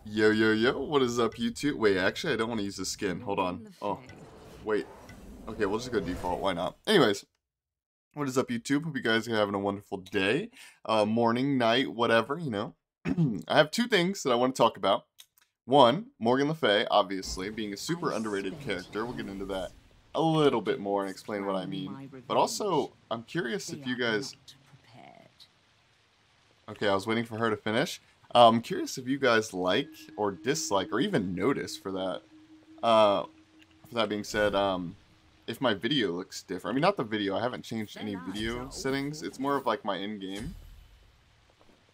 Yo, yo, yo, what is up, YouTube? Wait, actually, I don't want to use the skin. Hold on. Oh, wait. Okay, we'll just go default. Why not? Anyways, what is up, YouTube? Hope you guys are having a wonderful day, morning, night, whatever, you know. I have two things that I want to talk about. One, Morganlefay, obviously, being a super underrated character. We'll get into that a little bit more and explain what I mean. But also, I'm curious if you guys... Okay, I was waiting for her to finish. I'm curious if you guys like or dislike or even notice for that. For that being said, if my video looks different. I mean, not the video. I haven't changed any video settings. It's more of like my in-game.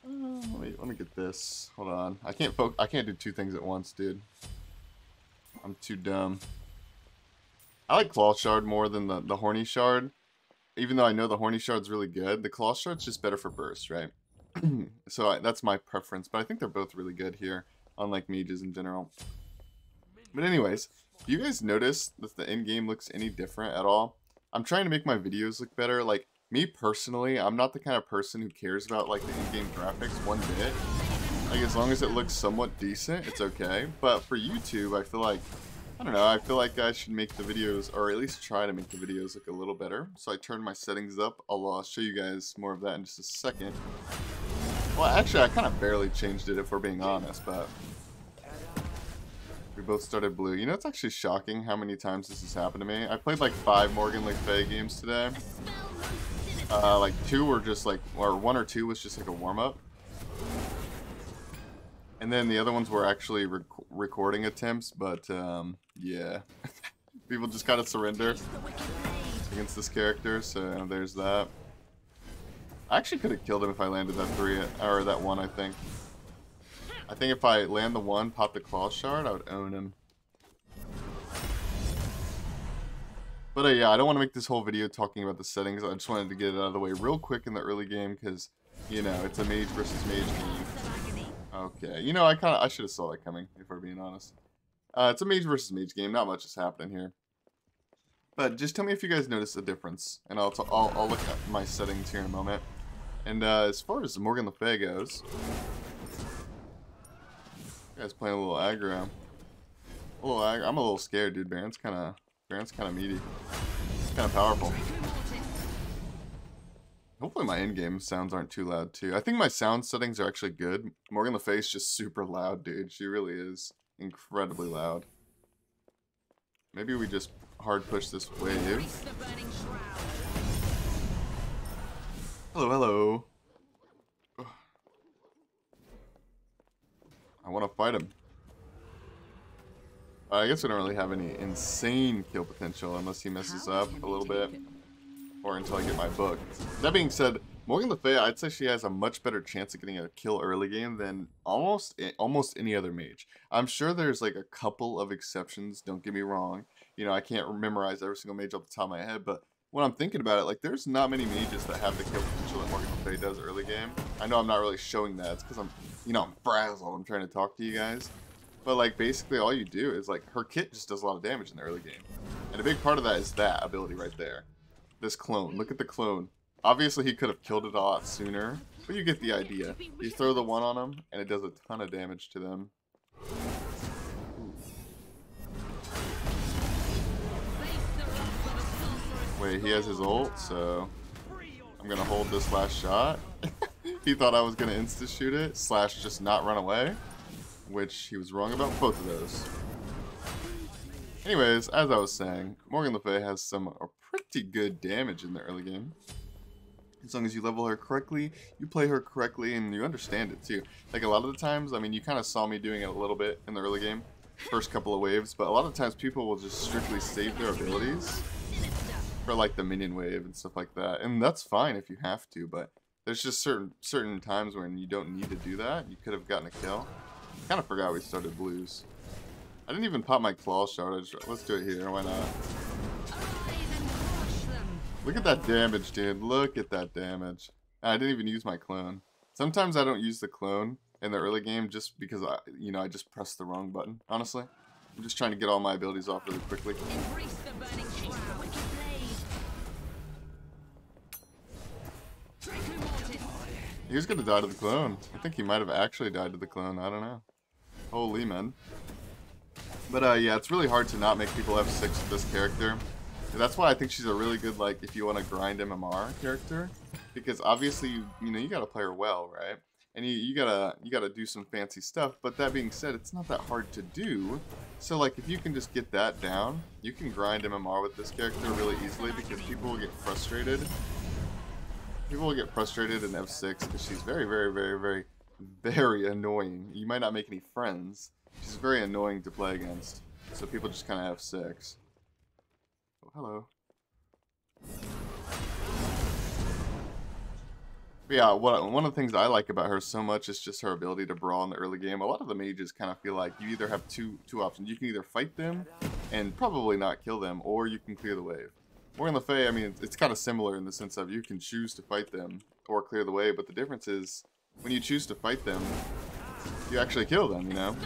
Let me get this. Hold on. I can't do two things at once, dude. I'm too dumb. I like Claw Shard more than the Horny Shard. Even though I know the Horny Shard's really good, the Claw Shard's just better for burst, right? So that's my preference, but I think they're both really good here, unlike mages in general. But anyways, do you guys notice that the in-game looks any different at all? I'm trying to make my videos look better. Like, me personally, I'm not the kind of person who cares about, like, the in-game graphics one bit. Like, as long as it looks somewhat decent, it's okay. But for YouTube, I feel like, I don't know, I feel like I should make the videos, or at least try to make the videos look a little better. So I turned my settings up. I'll show you guys more of that in just a second. Well, actually, I kind of barely changed it, if we're being honest, but... We both started blue. You know, it's actually shocking how many times this has happened to me. I played like 5 Morganlefay games today. Like 2 were just like, or 1 or 2 was just like a warm-up. And then the other ones were actually recording attempts, but yeah. People just kind of surrender against this character, so there's that. I actually could have killed him if I landed that 3, or that 1, I think. I think if I land the 1, pop the Claw Shard, I would own him. But yeah, I don't want to make this whole video talking about the settings. I just wanted to get it out of the way real quick in the early game, because, you know, it's a mage versus mage game. Okay, you know, I should have saw that coming, if we're being honest. It's a mage versus mage game. Not much is happening here. But just tell me if you guys notice a difference, and I'll look at my settings here in a moment. And as far as Morganlefay goes, you guys playing a little aggro. I'm a little scared, dude. Baron's kind of meaty. It's kind of powerful. Hopefully my in-game sounds aren't too loud too. I think my sound settings are actually good. Morganlefay's just super loud, dude. She really is incredibly loud. Maybe we just hard push this wave. Hello, hello. I want to fight him. I guess we don't really have any insane kill potential unless he messes up a little bit. Or until I get my book. That being said, Morganlefay, I'd say she has a much better chance of getting a kill early game than almost any other mage. I'm sure there's like a couple of exceptions, don't get me wrong. You know, I can't memorize every single mage off the top of my head, but when I'm thinking about it, like there's not many mages that have the kill potential that Morganlefay does early game. I know I'm not really showing that. It's because I'm frazzled. I'm trying to talk to you guys. But like basically all you do is like her kit just does a lot of damage in the early game. And a big part of that is that ability right there. This clone. Look at the clone. Obviously he could have killed it a lot sooner, but you get the idea. You throw the 1 on him and it does a ton of damage to them. Wait, he has his ult, so I'm gonna hold this last shot. He thought I was gonna insta-shoot it, / just not run away, which he was wrong about both of those. Anyways, as I was saying, Morganlefay has some pretty good damage in the early game. As long as you level her correctly, you play her correctly, and you understand it too. Like a lot of the times, I mean, you kind of saw me doing it a little bit in the early game, first couple of waves, but a lot of times people will just strictly save their abilities for like the minion wave and stuff like that. And that's fine if you have to, but there's just certain times when you don't need to do that. You could have gotten a kill. Kind of forgot we started blues. I didn't even pop my Claw Shard. Let's do it here. Why not? Look at that damage, dude. Look at that damage. I didn't even use my clone. Sometimes I don't use the clone in the early game just because I just pressed the wrong button. Honestly, I'm just trying to get all my abilities off really quickly. He was gonna die to the clone. I think he might have actually died to the clone. I don't know. Holy full Leman. But yeah, it's really hard to not make people F6 with this character. And that's why I think she's a really good, like, if you want to grind MMR character. Because obviously, you know, you gotta play her well, right? And you gotta do some fancy stuff. But that being said, it's not that hard to do. So like, if you can just get that down, you can grind MMR with this character really easily because people will get frustrated. People will get frustrated in F6 because she's very, very, very, very, very annoying. You might not make any friends. She's very annoying to play against. So people just kind of F6. Oh, hello. But yeah, one of the things I like about her so much is just her ability to brawl in the early game. A lot of the mages kind of feel like you either have two options. You can either fight them and probably not kill them, or you can clear the wave. Morganlefay, I mean, it's kind of similar in the sense of you can choose to fight them or clear the wave, but the difference is when you choose to fight them, you actually kill them, you know?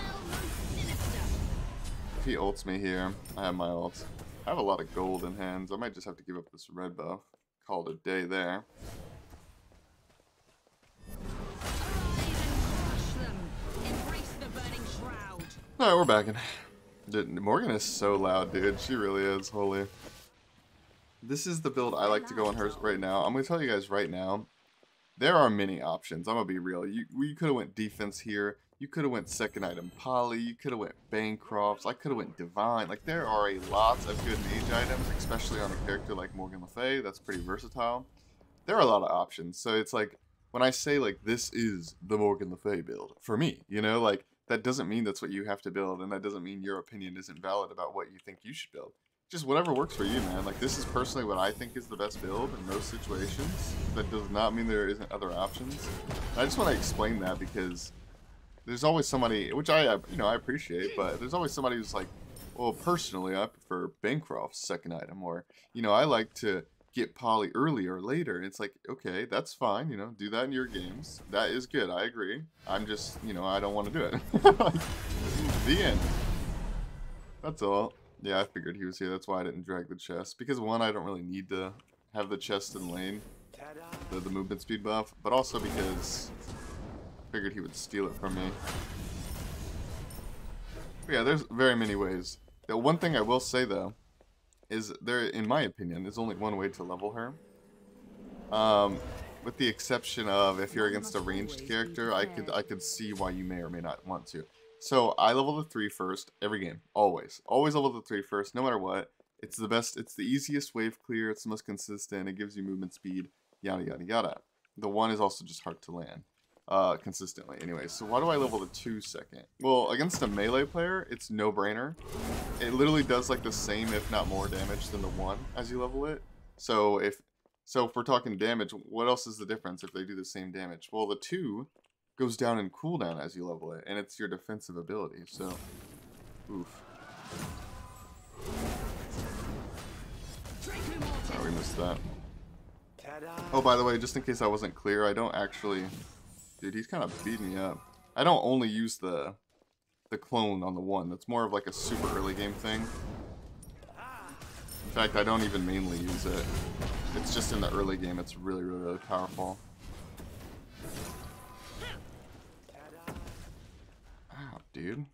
If he ults me here, I have my ults. I have a lot of gold in hands. I might just have to give up this red buff. Call it a day there. Alright, we're back in. Dude, Morgan is so loud, dude. She really is. Holy. This is the build I like to go on hers right now. I'm going to tell you guys right now, there are many options. I'm going to be real. We could have went defense here. You could have went second item Poly. You could have went Bancrofts. I could have went Divine. Like, there are a lot of good mage items, especially on a character like Morganlefay. That's pretty versatile. There are a lot of options. So it's like, when I say, like, this is the Morganlefay build, for me, you know, like, that doesn't mean that's what you have to build, and that doesn't mean your opinion isn't valid about what you think you should build. Just whatever works for you, man. Like, this is personally what I think is the best build in most situations. That does not mean there isn't other options. And I just want to explain that because there's always somebody, which I appreciate, but there's always somebody who's like, well, personally, I prefer Bancroft's second item, or, you know, I like to get Poly early or later. And it's like, okay, that's fine, you know, do that in your games. That is good, I agree. I'm just, you know, I don't want to do it. Like, the end. That's all. Yeah, I figured he was here. That's why I didn't drag the chest. Because one, I don't really need to have the chest in lane, the movement speed buff, but also because I figured he would steal it from me. But yeah, there's very many ways. The one thing I will say though, is there, in my opinion, there's only one way to level her. With the exception of if you're against a ranged character, I could see why you may or may not want to. So I level the 3 first every game, always level the 3 first, no matter what. It's the best, it's the easiest wave clear, it's the most consistent, it gives you movement speed, yada yada yada. The 1 is also just hard to land. Consistently. Anyway, so why do I level the 2 second? Well, against a melee player, it's no-brainer. It literally does like the same, if not more, damage than the 1 as you level it. So if we're talking damage, what else is the difference if they do the same damage? Well, the 2 goes down in cooldown as you level it, and it's your defensive ability. So, oof. Oh, we missed that. Oh, by the way, just in case I wasn't clear, I don't actually. Dude, he's kind of beating me up. I don't only use the clone on the 1. That's more of like a super early game thing. In fact, I don't even mainly use it. It's just in the early game. It's really, really, really powerful. Wow, dude.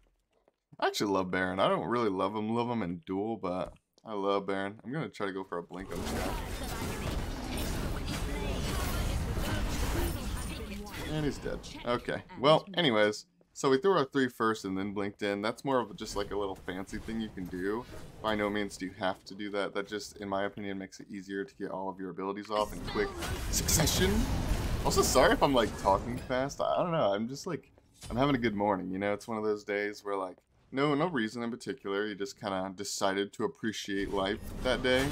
I actually love Baron. I don't really love him in Duel, but I love Baron. I'm gonna try to go for a blink on this guy. And he's dead. Okay. Well, anyways, so we threw our 3 first and then blinked in. That's more of just like a little fancy thing you can do. By no means do you have to do that. That just, in my opinion, makes it easier to get all of your abilities off in quick succession. Also, sorry if I'm like talking fast. I don't know. I'm just like, I'm having a good morning. You know, it's one of those days where like, no reason in particular. You just kind of decided to appreciate life that day,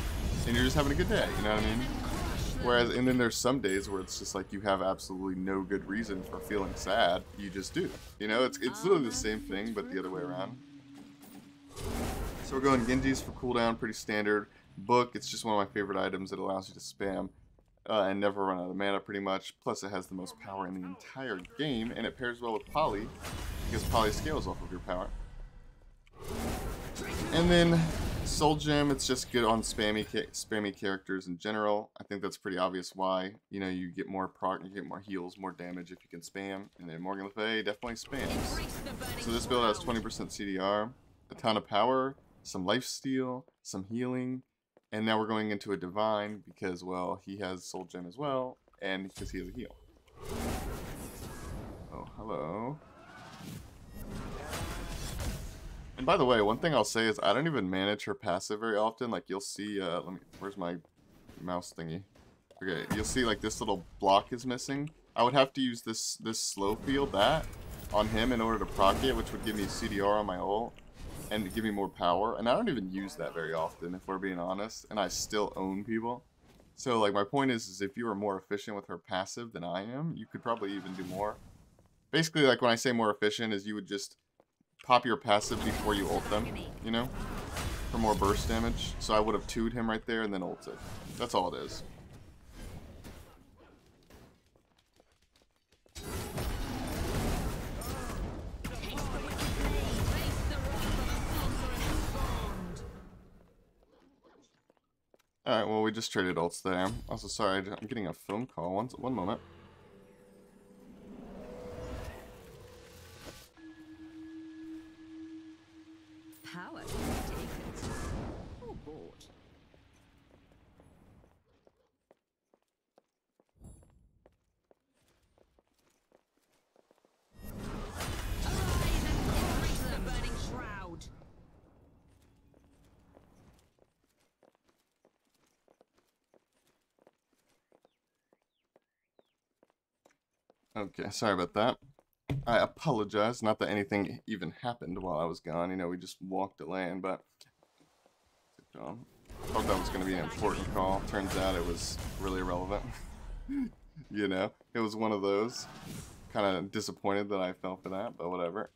and you're just having a good day. You know what I mean? Whereas, and then there's some days where it's just like you have absolutely no good reason for feeling sad. You just do. You know, it's literally the same thing, but the other way around. So we're going Genji's for cooldown, pretty standard. Book, it's just one of my favorite items. It allows you to spam and never run out of mana, pretty much. Plus, it has the most power in the entire game, and it pairs well with Poly, because Poly scales off of your power. And then Soul Gem, it's just good on spammy characters in general. I think that's pretty obvious why. You know, you get more proc, you get more heals, more damage if you can spam. And then Morganlefay definitely spams. So this build has 20% CDR, a ton of power, some lifesteal, some healing, and now we're going into a divine because, well, he has Soul Gem as well, and because he has a heal. Oh, hello. And by the way, one thing I'll say is I don't even manage her passive very often. Like, you'll see, where's my mouse thingy? Okay, you'll see, like, this little block is missing. I would have to use this slow field, on him in order to proc it, which would give me CDR on my ult, and give me more power. And I don't even use that very often, if we're being honest, and I still own people. So, like, my point is if you are more efficient with her passive than I am, you could probably even do more. Basically, like, when I say more efficient, is you would just pop your passive before you ult them, you know, for more burst damage. So I would have 2'd him right there and then ulted. That's all it is. Alright, well, we just traded ults there. Also, sorry, I'm getting a phone call. One moment. Power taken or bought. Arise and embrace the burning shroud. Okay, sorry about that. I apologize. Not that anything even happened while I was gone. You know, we just walked to land, but I thought that was going to be an important call. Turns out it was really irrelevant. You know, it was one of those. Kind of disappointed that I fell for that, but whatever.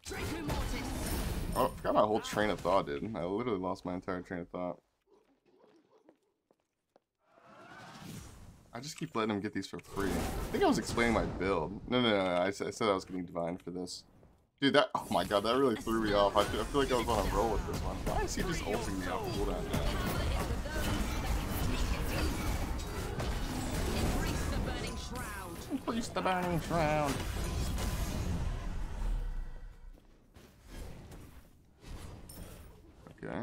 Oh, I forgot my whole train of thought, dude. I literally lost my entire train of thought. I just keep letting him get these for free. I think I was explaining my build. No. I said I was getting divine for this. Dude, oh my god, that really threw me off. I feel like I was on a roll with this one. Why is he just ulting me off cooldown now? Increase the burning shroud. Okay.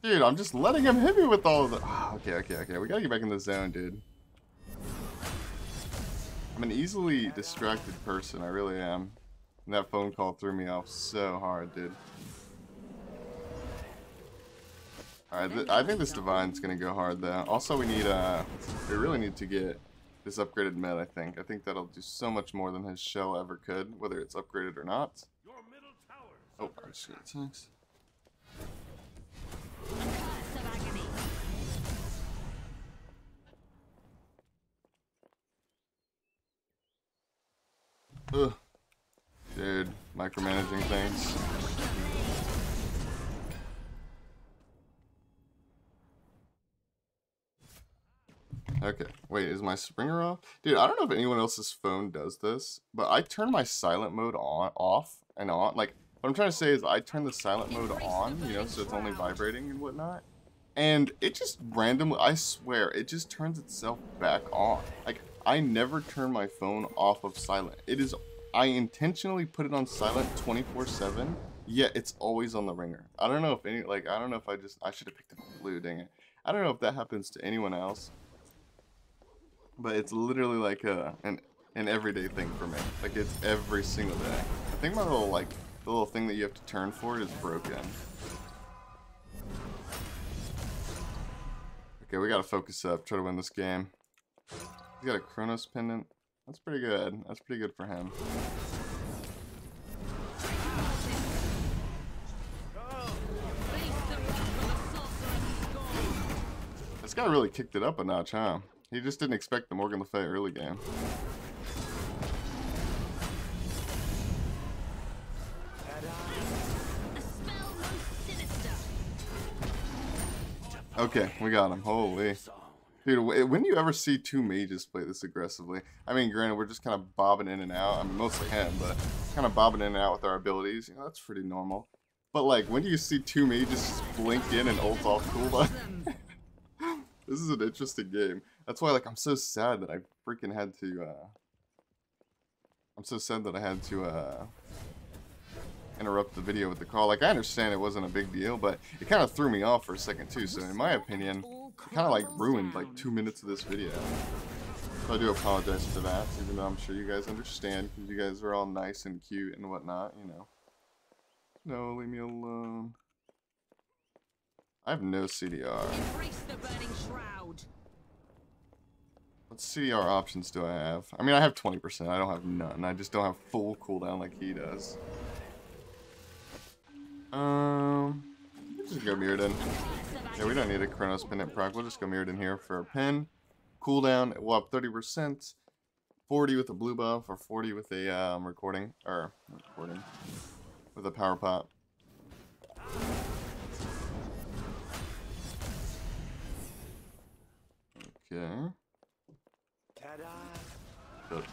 Dude, I'm just letting him hit me with all of the... Oh, okay. We gotta get back in the zone, dude. I'm an easily distracted person, I really am. And that phone call threw me off so hard, dude. Alright, I think this divine's gonna go hard, though. Also, we really need to get this upgraded med, I think. I think that'll do so much more than his shell ever could, whether it's upgraded or not. Oh, I just got text. Ugh. Dude, micromanaging things. Okay, wait, is my Springer off? Dude, I don't know if anyone else's phone does this, but I turn my silent mode off and on. Like, what I'm trying to say is I turn the silent mode on, you know, so it's only vibrating and whatnot. And it just randomly, I swear, it just turns itself back on. Like, I never turn my phone off of silent. I intentionally put it on silent 24/7, yet it's always on the ringer. I don't know if I should have picked up blue, dang it. I don't know if that happens to anyone else, but it's literally like an everyday thing for me. Like, it's every single day. I think my little, the little thing that you have to turn for it is broken. Okay, we gotta focus up, try to win this game. He's got a Chronos pendant. That's pretty good. That's pretty good for him. This guy really kicked it up a notch, huh? He just didn't expect the Morganlefay early game. Okay, we got him. Holy. Dude, when do you ever see two mages play this aggressively? I mean, granted, we're just kind of bobbing in and out. I mean, mostly him, but kind of bobbing in and out with our abilities. You know, that's pretty normal. But like, when do you see two mages blink in and ult off cooldown? This is an interesting game. That's why, like, I'm so sad that I freaking had to, I'm so sad that I had to, interrupt the video with the call. Like, I understand it wasn't a big deal, but it kind of threw me off for a second, too. So, in my opinion, it kind of, like, ruined, like, 2 minutes of this video. So, I do apologize for that, even though I'm sure you guys understand, because you guys are all nice and cute and whatnot, you know. No, leave me alone. I have no CDR. Embrace the burning shroud. What CDR options do I have? I mean, I have 20%. I don't have none. I just don't have full cooldown like he does. Just go Mirrodin. Yeah, we don't need a Chronos Pendant proc. We'll just go Mirrodin here for a pin. Cooldown, we'll have 30%. 40 with a blue buff, or 40 with a recording. With a power pop. Okay. But,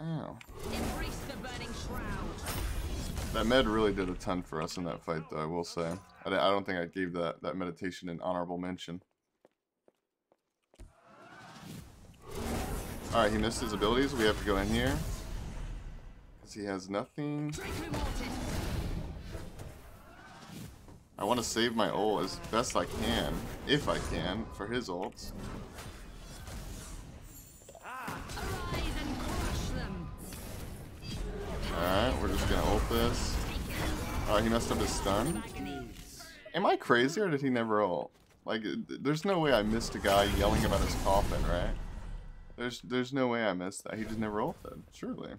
ow. Embrace the burning shroud. That med really did a ton for us in that fight, though, I will say. I don't think I gave that meditation an honorable mention. Alright, he missed his abilities. We have to go in here. Because he has nothing. I want to save my ult as best I can, if I can, for his ults. Alright, we're just gonna ult this. Alright, he messed up his stun. Am I crazy or did he never ult? Like, there's no way I missed a guy yelling about his coffin, right? There's no way I missed that. He just never ulted, surely.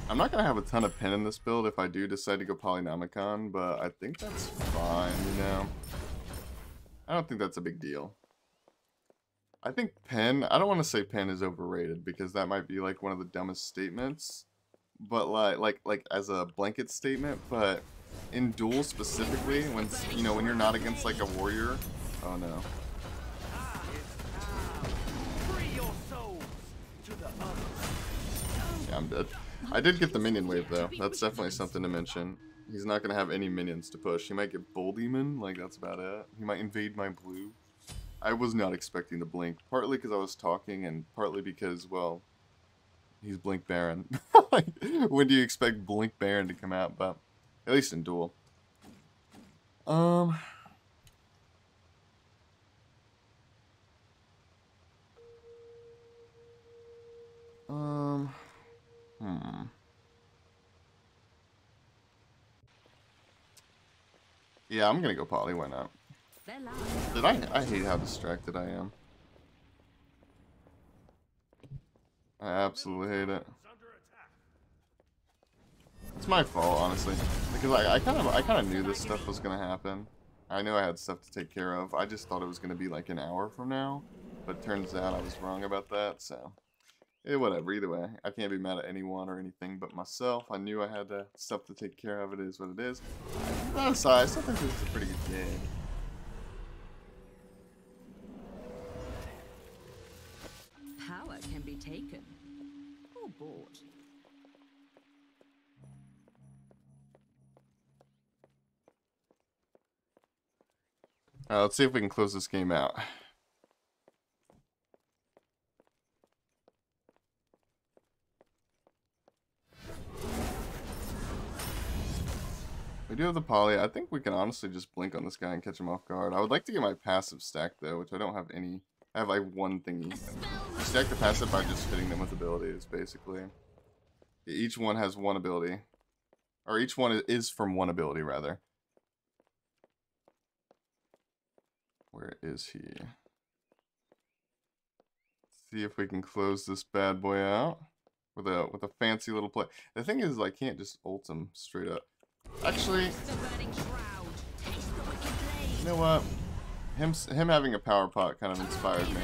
I'm not gonna have a ton of pen in this build if I do decide to go Polynomicon, but I think that's fine, you know? I don't think that's a big deal. I think pen, I don't want to say pen is overrated because that might be like one of the dumbest statements, but like as a blanket statement, but in Duel specifically, when, you know, when you're not against like a warrior, oh no. Yeah, I'm dead. I did get the minion wave though, that's definitely something to mention. He's not going to have any minions to push. He might get Bull Demon, like that's about it. He might invade my blue. I was not expecting to blink, partly because I was talking, and partly because, well, he's Blink Baron. Like, when do you expect Blink Baron to come out? But at least in Duel. Yeah, I'm gonna go Poly. Why not? Dude, I hate how distracted I am. I absolutely hate it. It's my fault, honestly, because I kind of knew this stuff was gonna happen. I knew I had stuff to take care of. I just thought it was gonna be like an hour from now, but turns out I was wrong about that. So, whatever. Either way, I can't be mad at anyone or anything but myself. I knew I had stuff to take care of. It is what it is. Aside, I still think this is a pretty good game. Power can be taken or bought. Let's see if we can close this game out. We do have the Poly. I think we can honestly just blink on this guy and catch him off guard. I would like to get my passive stack though, which I don't have any. I have like one thingy. You stack the passive by just hitting them with abilities, basically. Each one has one ability. Or each one is from one ability, rather. Where is he? Let's see if we can close this bad boy out with a fancy little play. The thing is, I can't just ult him straight up. Actually, you know what? Him having a power pot kind of inspired me.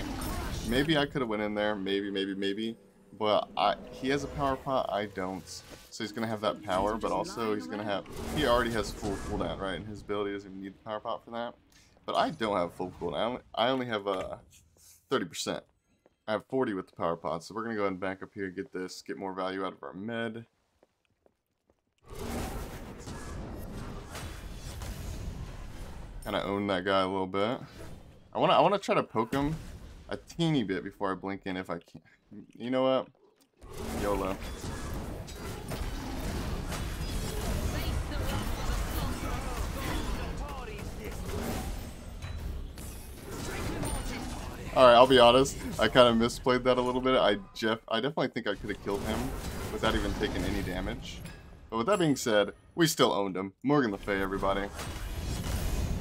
Maybe I could have went in there. Maybe. But he has a power pot. I don't. So he's gonna have that power, but also he's gonna have. He already has full cooldown, right? And his ability doesn't even need the power pot for that. But I don't have full cooldown. I only have 30%. I have 40 with the power pot, so we're going to go ahead and back up here, get this, get more value out of our med. Kind of own that guy a little bit. I want to try to poke him a teeny bit before I blink in if I can. You know what? YOLO. Alright, I'll be honest. I kind of misplayed that a little bit. I definitely think I could have killed him without even taking any damage. But with that being said, we still owned him. Morganlefay, everybody.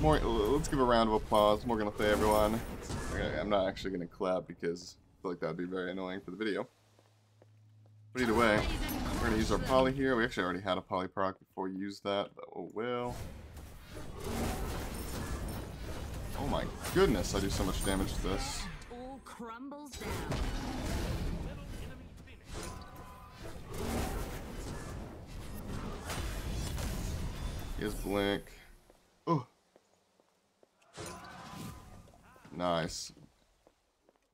Let's give a round of applause. Morganlefay, everyone. Okay, I'm not actually going to clap because I feel like that would be very annoying for the video. But either way, we're going to use our poly here. We actually already had a poly proc before we used that, but oh well. Oh my goodness, I do so much damage to this. All crumbles down. He has blink. Oh. Nice.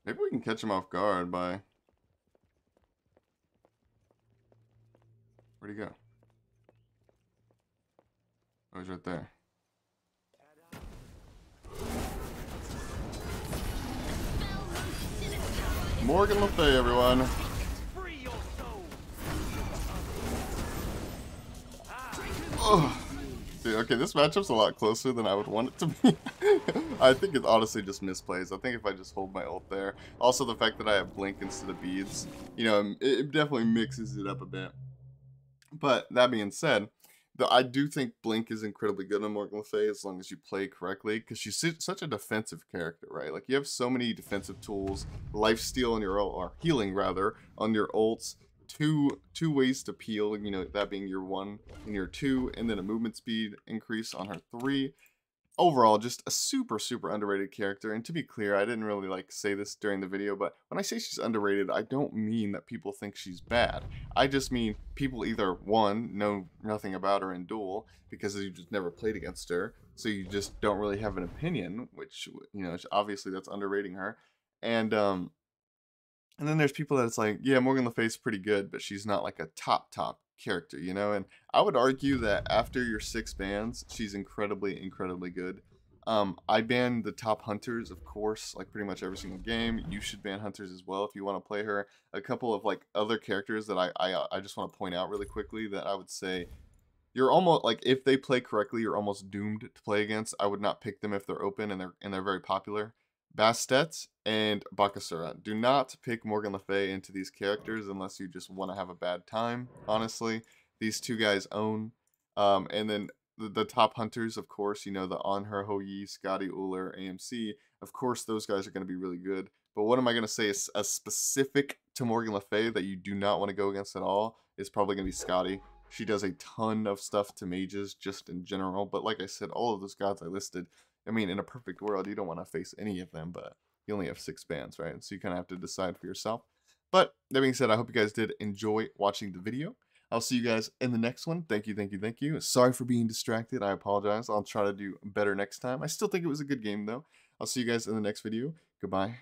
Maybe we can catch him off guard by... Where'd he go? Oh, he's right there. Morganlefay, everyone. Oh. Dude, okay, this matchup's a lot closer than I would want it to be. I think it honestly just misplays. I think if I just hold my ult there. Also, the fact that I have blink instead of beads, you know, it definitely mixes it up a bit. But that being said, I do think blink is incredibly good on Morganlefay as long as you play correctly, because she's such a defensive character, right? Like, you have so many defensive tools, lifesteal on your ult, or healing rather, on your ults, two ways to peel, you know, that being your 1 and your 2, and then a movement speed increase on her 3. Overall, just a super underrated character. And to be clear, I didn't really like say this during the video, but when I say she's underrated, I don't mean that people think she's bad. I just mean people either, one, know nothing about her in Duel because you just never played against her, so you just don't really have an opinion, which, you know, obviously that's underrating her. And then there's people that it's like, yeah, Morganlefay's pretty good, but she's not like a top character, you know? And I would argue that after your 6 bans, she's incredibly good. I ban the top hunters, of course, like pretty much every single game. You should ban hunters as well if you want to play her. A couple of like other characters that I just want to point out really quickly that I would say you're almost like, if they play correctly, you're almost doomed to play against. I would not pick them if they're open and they're very popular. Bastet and Bakasura. Do not pick Morganlefay into these characters unless you just want to have a bad time, honestly. These two guys own. And then the top hunters, of course, you know, the Anher, Houyi, Scotty, Uller, AMC. Of course, those guys are going to be really good. But what am I going to say is a specific to Morganlefay that you do not want to go against at all is probably going to be Scotty. She does a ton of stuff to mages just in general. But like I said, all of those gods I listed, I mean, in a perfect world, you don't want to face any of them, but you only have 6 bans, right? So you kind of have to decide for yourself. But that being said, I hope you guys did enjoy watching the video. I'll see you guys in the next one. Thank you. Sorry for being distracted. I apologize. I'll try to do better next time. I still think it was a good game, though. I'll see you guys in the next video. Goodbye.